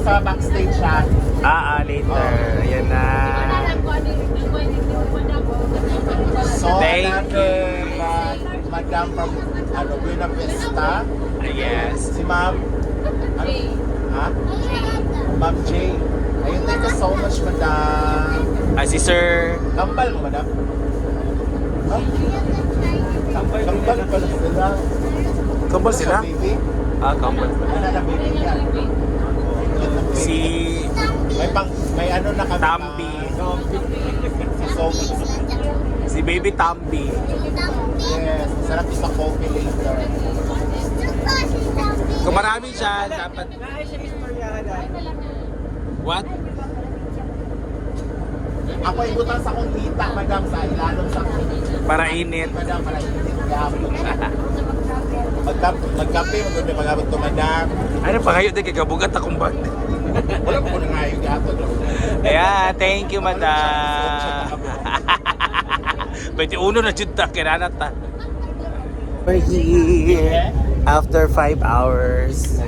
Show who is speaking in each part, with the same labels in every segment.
Speaker 1: sa backstage siya.
Speaker 2: Later. Ayan na.
Speaker 1: So,
Speaker 2: Thank
Speaker 1: another madam from Buena Vista.
Speaker 2: Yes.
Speaker 1: Si Ma'am. Ha? Ma'am Jane. Ayun, thank you so much, madam.
Speaker 2: Si Sir.
Speaker 1: Kambal mo, madam? Ha? Kambal pala sila.
Speaker 2: Kambal sila?
Speaker 1: Sa baby?
Speaker 2: Kambal.
Speaker 1: Ano na baby niya?
Speaker 2: Si
Speaker 1: May ano na kami.
Speaker 2: Tambi.
Speaker 1: Si Sophie.
Speaker 2: Si Baby Tambi.
Speaker 1: Yes, masarap sa coffee later.
Speaker 2: Kung marami siya, dapat... What?
Speaker 1: Ako igutan sa kong tita, madam, sa ilalong sa
Speaker 2: Para init.
Speaker 1: madam, para init. Magkape, magkape, mag-abot to, madam.
Speaker 2: Ano pa kayo din kagabugat akong bag?
Speaker 1: Wala po na nga yung gato.
Speaker 2: Ayan, thank you, madam. 21 na dyan ta, kinanat ta. We're here after 5 hours.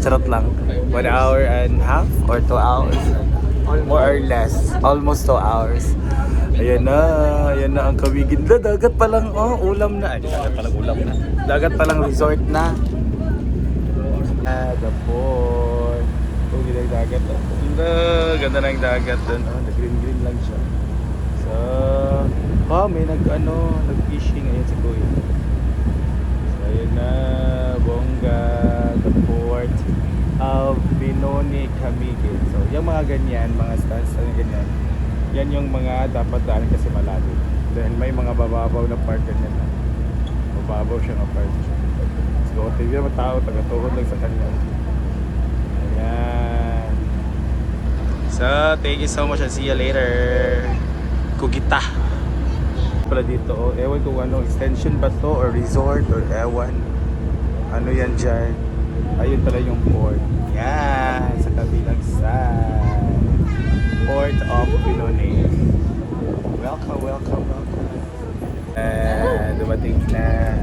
Speaker 2: Charot lang. 1 hour and a half or 2 hours? More or less. Almost 2 hours. Ayan na ang Camiguin. Dagat pa lang, ulam na. Ay, dagat pa lang ulam na. Dagat pa lang resort na. The port. Ganda ng dagat. Ganda ng dagat dun. Nag-green lang siya. So, may nag-fishing. Ayan si Kuya. So, ayan na, bongga, the port of Binoni, Camiguin. So, yung mga ganyan, mga stands na ganyan, yan yung mga dapat daanin kasi malalim. Dahil may mga bababaw na part ganyan na. Bababaw siya na part. So, tignan mo tao, taga-tuhod lang sa kanila. Ayan. So, thank you so much and see you later. Kugita. Pala dito, ewan kung extension ba to or resort or ewan. Ano yan dyan? Ayun pala yung port. Yan, sa kabilang side. Port of Binoni. Welcome. Dumating na.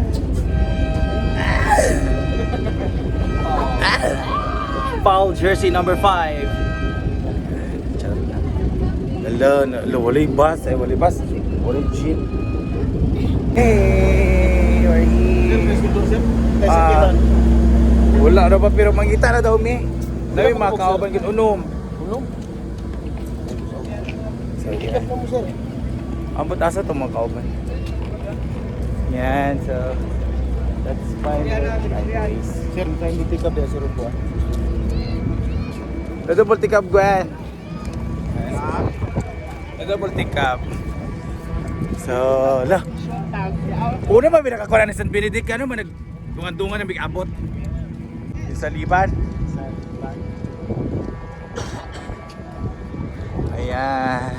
Speaker 2: Foul jersey number 5. Walay bus. Walay jeep. Hey, we're here. Wala na ba pero mangita na daw mi. Dami mga kauban kin unom. So, yeah. Ambot asa to mga kauban. Yan, so that's fine.
Speaker 1: Sir, hindi pick up ya, sir po.
Speaker 2: Double tick up, Gwen. Double tick up. So, una ba binakakuha ni San Benedict? Ano ba nagdungan-dungan ng big-abot? Sa Liban. Ayan.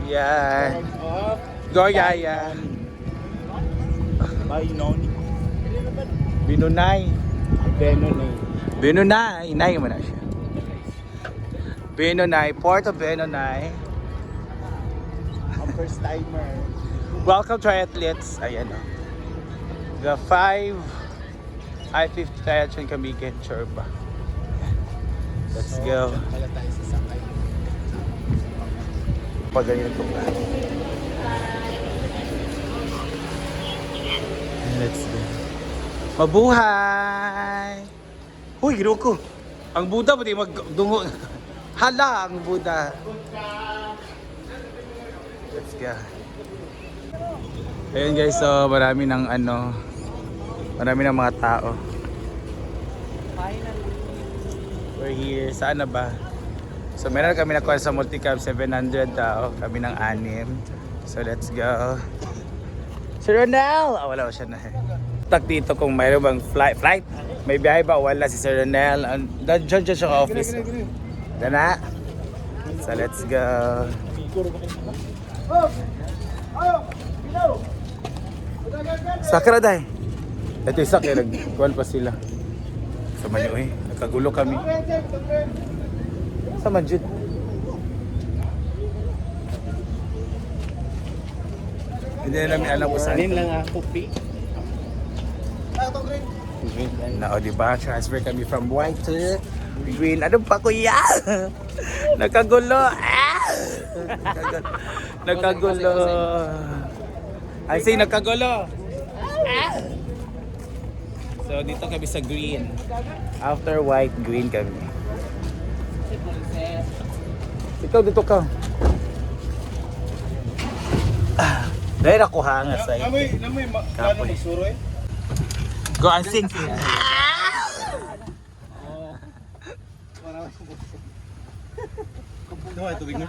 Speaker 2: Ayan. Goyayan. Binunay. Binunay. Nay mo na siya. Binunay. Port of Binunay.
Speaker 1: First timer.
Speaker 2: Welcome triathletes. Ayan o. The 5 I-50 triathlon Camiguin, Chorba. Let's go.
Speaker 1: Pala tayo sa sakay.
Speaker 2: Pag ganyan ito ba? Let's go. Mabuhay! Huy, gino ko. Ang Buddha pati magdungo. Hala ang Buddha. Let's go. Ayun guys, so marami ng mga tao. We're here. Saan na ba? So meron kami nakuha sa multicab 700 tao. Kami ng 6. So let's go. Si Ronel! Wala siya na. Tak dito kung mayroon bang flight. May biyahe ba? Wala si Sir Ronel. Diyan siya sa office. Dana. So let's go. Sakra day. Ito isa kaya nagkuhan pa sila. Sa manyo nagkagulo kami. Sa manjud. Hindi na namin alam kung saan.
Speaker 1: Anin lang ako, P.
Speaker 2: Na, o diba? Transfer kami from white to Green. Ano pa kuya? Nakagulo. Nakagulo. I say nakagulo. So dito kami sa green. After white, green kami. Ikaw dito ka. Dahil ako hanga sa iyo.
Speaker 1: Namoy, paano magsuro eh?
Speaker 2: Go and sing.
Speaker 1: Nawa, tubig na.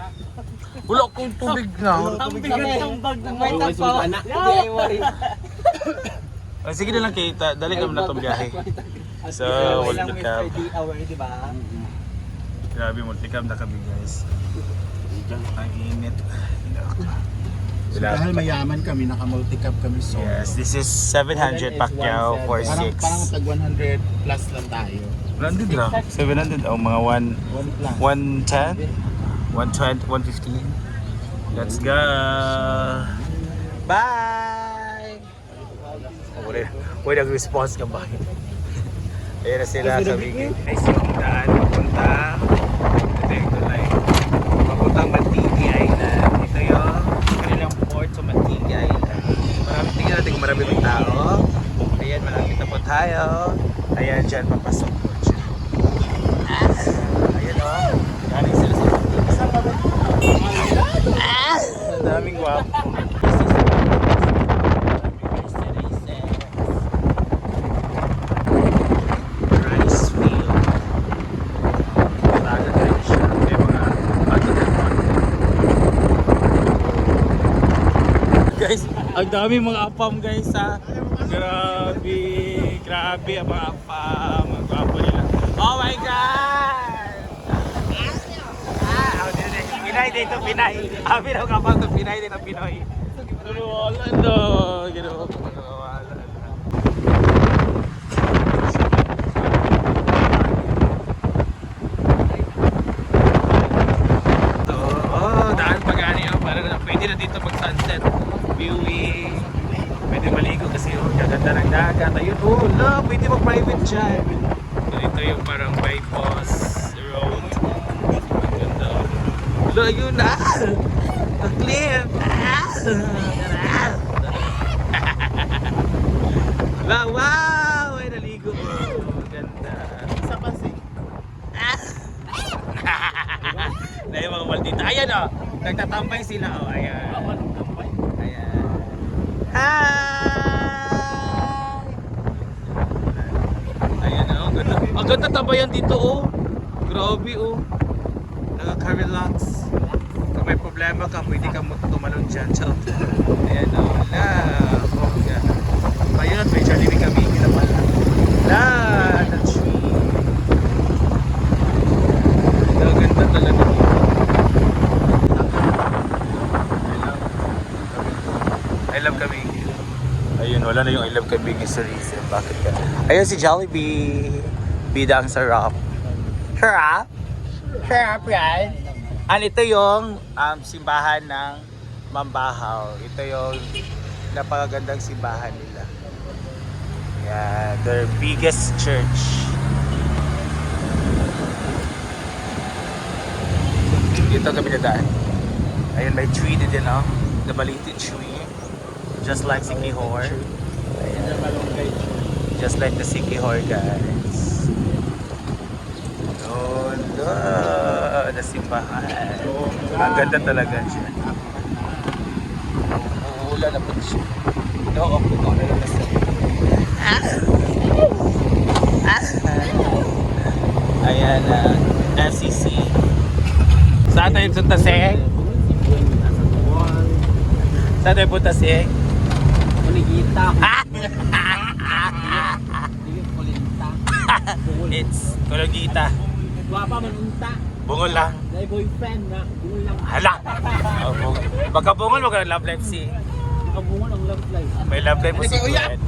Speaker 2: Wala akong tubig na.
Speaker 3: Ang bigat ng bag ng may tapaw. Hindi ay worry.
Speaker 2: Sige na lang kita. Dali kami na itong biyahe. So, multicab.
Speaker 3: Diba?
Speaker 2: Grabe, multicab na kami guys. Ang init.
Speaker 1: Dahil mayaman kami, naka-multicab kami so.
Speaker 2: Yes, this is 700 Pacquiao for 6.
Speaker 1: Parang tag 100 plus lang tayo.
Speaker 2: 100 lang. 700 o mga 110? 120, 115. Let's go! Bye! Wala nag-response ka ba? Ayan na sila sa Bigay. Ay, yung daan papunta. Ito yung tulay. Papuntang Mantigi Island. Ito yung kanilang port sa Mantigi Island. Tingnan natin kung marami ng tao. Ayan, malapit na po tayo. Ayan, dyan papasok po dyan. Ayan o. Galing sila sa Mantigi. Saan kami? Ang daming gwapo. Rice field. Talaga rin siya. May mga pagkakas. Guys, ang dami mga apam guys ha. Grabe, grabe ang mga apam. Ang gwapo nila. Oh my God! Pinay dito, Pinay. Habi na kapag ito, Pinay dito, Pinoy. Wala na. Ginawa ko wala. Daan pag-ani yun. Parang pwede na dito mag-sunset. Viewing. Pwede maligo kasi yun. Gaganda ng dagat. Ayun, pwede mag-private dyan. Ito yung parang bypass road. Ganda. Ayun na! Ang clip! Wow! Ay, naligo. Ganda.
Speaker 1: Isa pa si.
Speaker 2: Dahil mga maldita. Ayan o! Nagtatambay sila o. Ayan. Ayan. Hi! Ayan o. Ang ganda tambayan dito o. Grabe o. Nakaka-relax. Kung may problema ka, pwede ka tumalon dyan. So, ayan o. Bongga. Ayun, may Jollibee kami. Kinapala. The tree. Ang ganda talaga. I love Camiguin. Ayun, wala na yung I love Camiguin sa reason. Bakit ka? Ayun si Jollibee. Bida ang sarap. Sarap? Sarap yan. And ito yung simbahan ng Mambahaw. Ito yung napakagandang simbahan nila. Yeah, their biggest church. Dito kami nadaan. Ayun, may tree din oh. The Baliti tree. Just like Sikihor. Just like the Sikihor, guys. Yun, the simbahan. Ang ganda talaga siya. Uulan na po siya. No, ako na lang nasa. Ayan, FCC. Saan tayo punta, Seng? Saan tayo punta, Seng?
Speaker 3: Kuligita.
Speaker 2: It's Kulogita.
Speaker 3: Guwapa man unta.
Speaker 2: Bungol lang.
Speaker 3: Dahil boyfriend na. Bungol lang.
Speaker 2: Hala! Baka bungol, wag ka ng love life si.
Speaker 3: Nakabungon ang love life.
Speaker 2: May love life po si Gwen.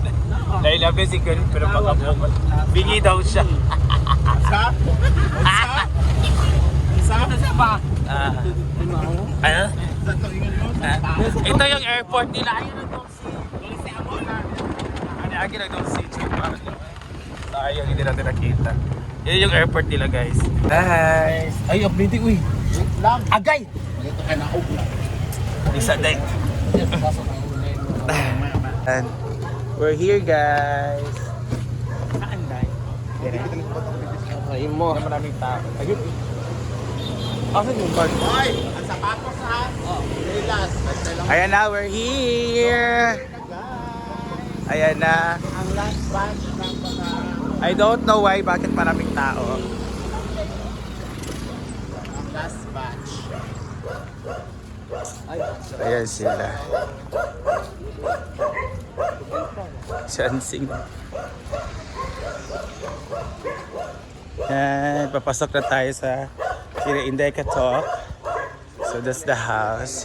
Speaker 2: Dahil love life si Gwen, pero baka bungol. Bingi daw siya.
Speaker 1: Sa? Sa?
Speaker 3: Sa pa?
Speaker 2: Ano?
Speaker 1: Sa tulingan mo?
Speaker 2: Ito yung airport nila. Ayun na daw si. Ano, agi na daw si. Sayang, hindi natin nakita. Yan yung airport nila, guys. Guys! Ay, update, uy!
Speaker 1: Wait lang.
Speaker 2: Agay!
Speaker 1: Dito ka na ugla.
Speaker 2: Isa day. And we're here, guys. Saan, day? Ayun mo. Hindi maraming tao. Ayun. Asan yung bag?
Speaker 1: Hoy! Ang sapatos ha? Relax.
Speaker 2: Ayan na, we're here. Ayan na.
Speaker 1: Ang last batch ng mga...
Speaker 2: I don't know why, bakit maraming tao.
Speaker 1: Ang last batch.
Speaker 2: Ayan sila. Chancing. Yan, papasok na tayo sa Indeka Talk. So that's the house.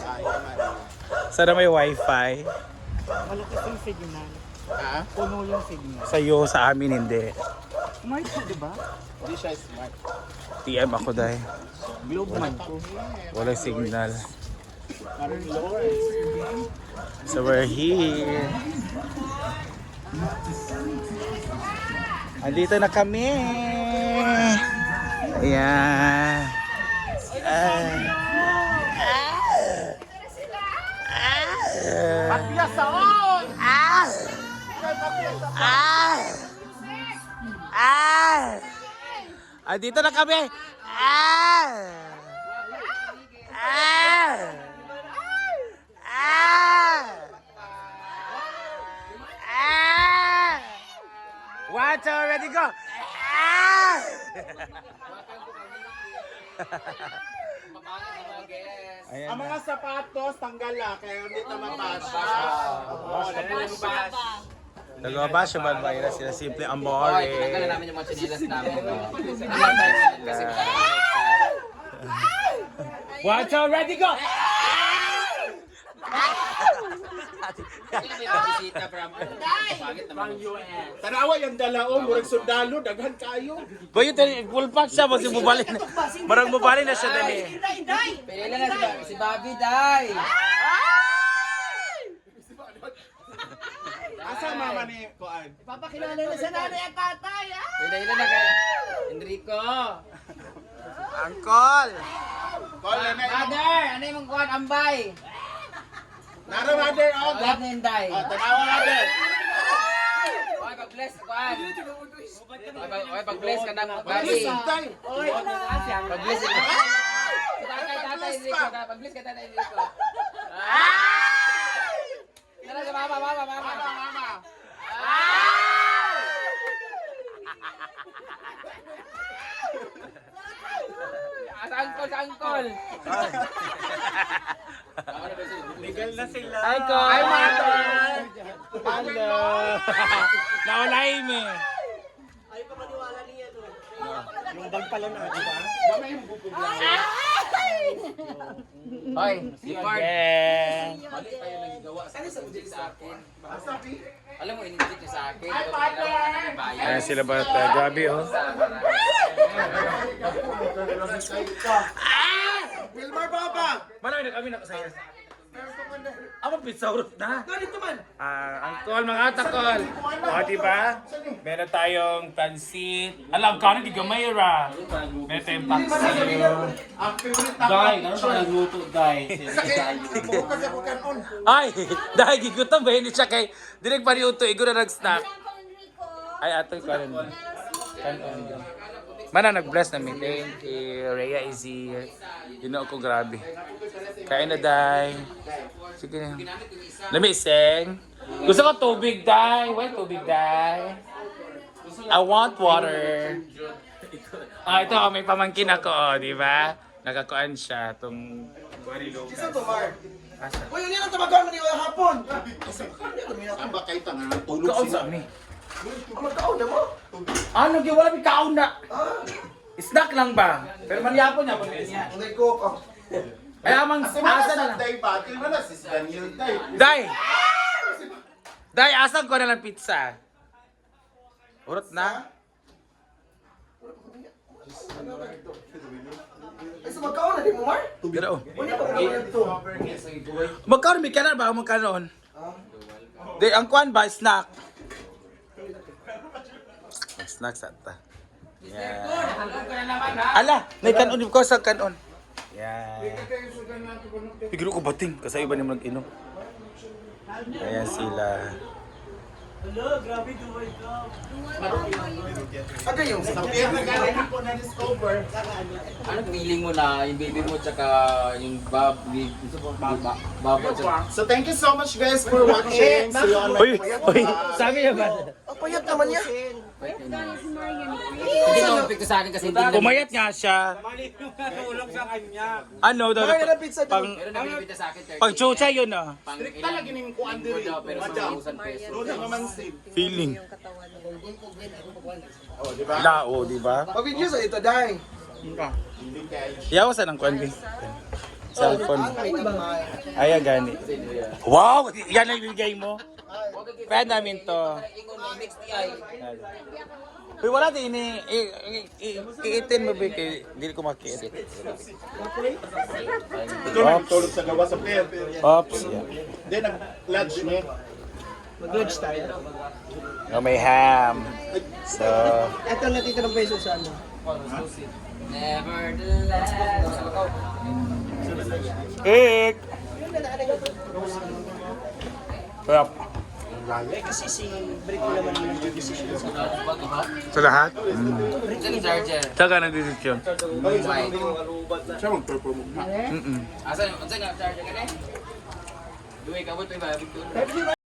Speaker 2: Sana may wifi.
Speaker 3: Malakas yung signal.
Speaker 1: Ha?
Speaker 3: Puno yung signal.
Speaker 2: Sa'yo, sa amin hindi.
Speaker 3: Smart ko, di ba?
Speaker 1: Hindi siya smart.
Speaker 2: TM ako dahil.
Speaker 3: Globe man ko.
Speaker 2: Walang signal.
Speaker 1: Maring Lawrence.
Speaker 2: So we're here. Andito na kami. Ayan.
Speaker 1: Pagpiyasaon!
Speaker 2: Andito na kami. Watch already go. Ayan
Speaker 1: Ang
Speaker 2: na.
Speaker 1: mga sapatos, tanggal na, kaya hindi na mabasa. Oo, nagbubukas.
Speaker 2: Nag-abash yung balbayra sila simple
Speaker 4: Tinanggalan
Speaker 2: amore.
Speaker 4: namin yung mga chinilas namin. Hindi lang tayo kasi
Speaker 2: Watch already go.
Speaker 4: Hindi may bisita from pangit naman.
Speaker 1: Tanawa yung dalaong, murag sundalo, daghan kayo.
Speaker 2: Boy, yung full pack siya, kasi bubalin na. Marang bubalin na siya dali.
Speaker 4: Pero ilan na si Bobby, day!
Speaker 1: Asa mama ni Kuan?
Speaker 3: Papakilala na sa nanay at tatay.
Speaker 4: Pero ilan na kay Enrico!
Speaker 2: Angkol!
Speaker 1: Call na na.
Speaker 4: Mother! Ano yung mga kuhan? Ambay!
Speaker 1: Naro mother, oh.
Speaker 4: Lahat na yung day!
Speaker 1: Oh, tanawa mother.
Speaker 4: Okay, pag-bless kuhan! Okay, pag-bless ka na Bobby!
Speaker 1: Tay.
Speaker 4: Pag-bless ka na! Tatay Enrico! Pag-bless ka tatay Enrico! Tara sa mama!
Speaker 1: Mama.
Speaker 4: Sa angkol!
Speaker 2: Legal na sila.
Speaker 4: Hi, Ko!
Speaker 1: Hi, mother.
Speaker 2: Hello! Naulay me.
Speaker 3: Yung bag pala na, di ba?
Speaker 1: Gamay yung bubugla.
Speaker 4: Hoy, si Ford!
Speaker 2: Yeah.
Speaker 4: Mali kayo naggawa sa akin.
Speaker 1: Asa pi?
Speaker 4: Alam mo, ininject niya sa akin.
Speaker 1: Hi, mother.
Speaker 2: Ayan sila bata. Grabe oh.
Speaker 1: Wilmar Baba.
Speaker 2: Marami na kami nakasaya. Ako pizza urot na. Angkol, mga takol. O, diba? Meron tayong pansit. Alam ka na, di gamay ra. Meron tayong pansit.
Speaker 1: Ang favorite na.
Speaker 3: Dai, ano ka nagluto, Dai?
Speaker 1: Bukas ako kanon.
Speaker 2: Ay, dahil gigutom ba hindi siya kay direk pa ni Uto, igo na nag-snack. Ay, ato ko rin. Kanon. Mana nag-bless na me. Thank you. Rhea is here. You know ko grabe. Kain na, Day. Sige na. Lamising. Gusto ko tubig, Day. Why tubig, Day? I want water. Ito, may pamangkin ako, oh, di ba? Nakakuan siya, itong Buhari Lucas.
Speaker 3: Uy, hindi na tumagawa mo ni hapon.
Speaker 1: Ang ba kayo tangan? Tulog
Speaker 2: Kaon
Speaker 1: sila.
Speaker 2: sa amin.
Speaker 3: Magkaon na mo.
Speaker 2: Ano, wala may kaon na. Snack lang ba? Pero manyapo niya, pag niya.
Speaker 3: Hindi ko ako.
Speaker 2: Ay, amang
Speaker 1: Si Mama
Speaker 2: asa na lang.
Speaker 1: Sunday ba? Tingnan na si Daniel Day.
Speaker 2: Day! Day, asan ko na lang pizza? Urot na?
Speaker 3: Ay, so magkaon na di mo, Mar?
Speaker 2: Pero,
Speaker 3: Wala pa magkaon ito.
Speaker 2: magkaroon, may kanan ba? Magkaroon? Day, ang kuan ba? Snack. snacks ata. Yan. Ala, may kanon ko sa kanon. Yan. Pigro ko bating kasi iba ni mag-inom. Ayan sila.
Speaker 1: Ano yung sa pinag-alala ko na discover?
Speaker 4: Anong feeling mo na yung baby mo tsaka yung babo tsaka...
Speaker 1: So thank you so much guys for watching. See you on my
Speaker 2: Uy, sabi niya ba?
Speaker 3: Payat naman niya.
Speaker 4: Hindi na epekto sa akin kasi hindi na...
Speaker 2: Pumayat nga siya.
Speaker 3: Ulog sa kanya.
Speaker 2: Ano daw? Pang
Speaker 4: Pero nabibita sa akin 30.
Speaker 2: pang chucha yun ah.
Speaker 4: Pang
Speaker 1: Strict talaga ning kuan diri.
Speaker 4: pero
Speaker 1: Madam.
Speaker 4: 1,000 pesos.
Speaker 1: Doon naman save.
Speaker 2: Feeling.
Speaker 1: Oh, di ba?
Speaker 2: Lao, di ba?
Speaker 3: Pag-video sa ito, Day.
Speaker 1: Hindi kayo.
Speaker 2: Yawa sa nang kuan bi. Cellphone. Ay, gani. Wow! Yan ang ibigay mo. Kaya namin to.
Speaker 4: Ingon ni next TI.
Speaker 2: Uy, wala din ini. Iitin mo ba kay dili ko makita.
Speaker 1: Ito na tulog sa gawa sa pier.
Speaker 2: Oops.
Speaker 1: Then nag-lodge me.
Speaker 3: Mag-lodge tayo.
Speaker 2: No, may ham. So,
Speaker 3: Ito natitira ng peso sa ano.
Speaker 4: Nevertheless.
Speaker 2: cake! Sarap.
Speaker 3: Eh kasi si Brick naman yung nag-decision sa
Speaker 2: Sa lahat?
Speaker 4: Diyan charger.
Speaker 2: Saka nag-desisyon.
Speaker 4: Why?
Speaker 1: Siya mag-perform na.
Speaker 2: Mm-mm.
Speaker 4: Asa yung charger ka na? Duwe ka ba ito iba?